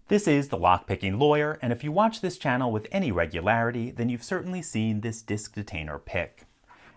This is the Lockpicking Lawyer, and if you watch this channel with any regularity, then you've certainly seen this disc detainer pick.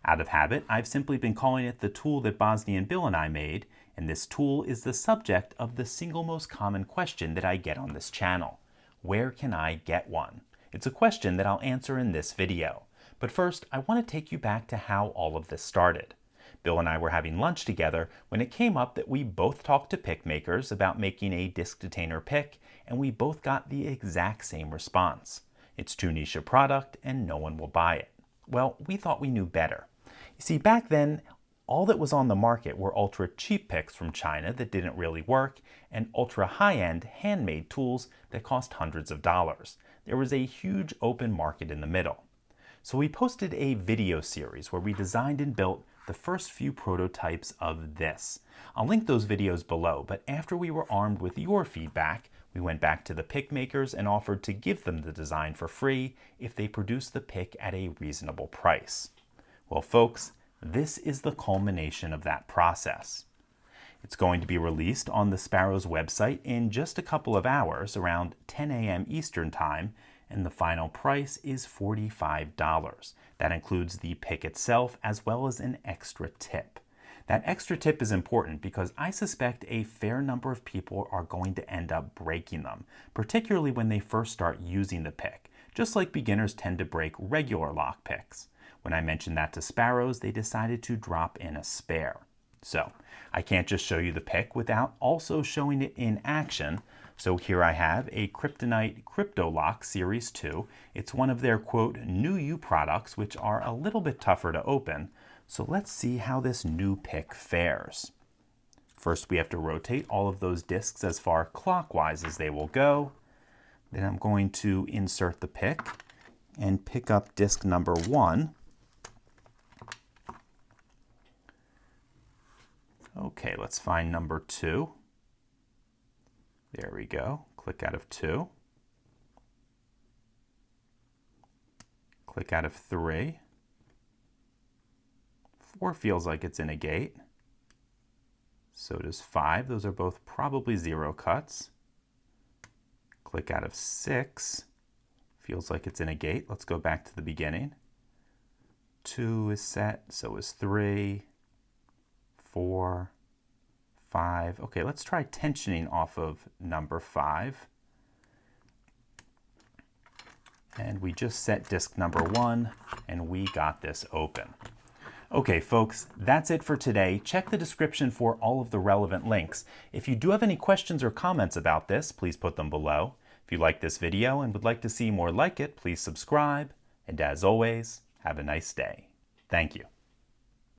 Out of habit, I've simply been calling it the tool that BosnianBill and I made, and this tool is the subject of the single most common question that I get on this channel. Where can I get one? It's a question that I'll answer in this video. But first, I want to take you back to how all of this started. Bill and I were having lunch together when it came up that we both talked to pick makers about making a disc detainer pick, and we both got the exact same response. It's too niche a product and no one will buy it. Well, we thought we knew better. You see, back then, all that was on the market were ultra cheap picks from China that didn't really work and ultra high-end handmade tools that cost hundreds of dollars. There was a huge open market in the middle. So we posted a video series where we designed and built the first few prototypes of this. I'll link those videos below, but after we were armed with your feedback, we went back to the pick makers and offered to give them the design for free if they produced the pick at a reasonable price. Well, folks, this is the culmination of that process. It's going to be released on the Sparrow's website in just a couple of hours, around 10 a.m. Eastern Time, and the final price is $45. That includes the pick itself as well as an extra tip. That extra tip is important because I suspect a fair number of people are going to end up breaking them, particularly when they first start using the pick, just like beginners tend to break regular lock picks. When I mentioned that to Sparrows, they decided to drop in a spare. So I can't just show you the pick without also showing it in action. So here I have a Kryptonite Crypto Lock Series 2. It's one of their, quote, new U products, which are a little bit tougher to open. So let's see how this new pick fares. First, we have to rotate all of those discs as far clockwise as they will go. Then I'm going to insert the pick and pick up disc number 1. Okay, let's find number 2. There we go. Click out of 2. Click out of 3. 4 feels like it's in a gate. So does 5. Those are both probably 0 cuts. Click out of 6. Feels like it's in a gate. Let's go back to the beginning. 2 is set, so is 3. 4, 5. Okay, let's try tensioning off of number 5. And we just set disc number 1, and we got this open. Okay, folks, that's it for today. Check the description for all of the relevant links. If you do have any questions or comments about this, please put them below. If you like this video and would like to see more like it, please subscribe. And as always, have a nice day. Thank you.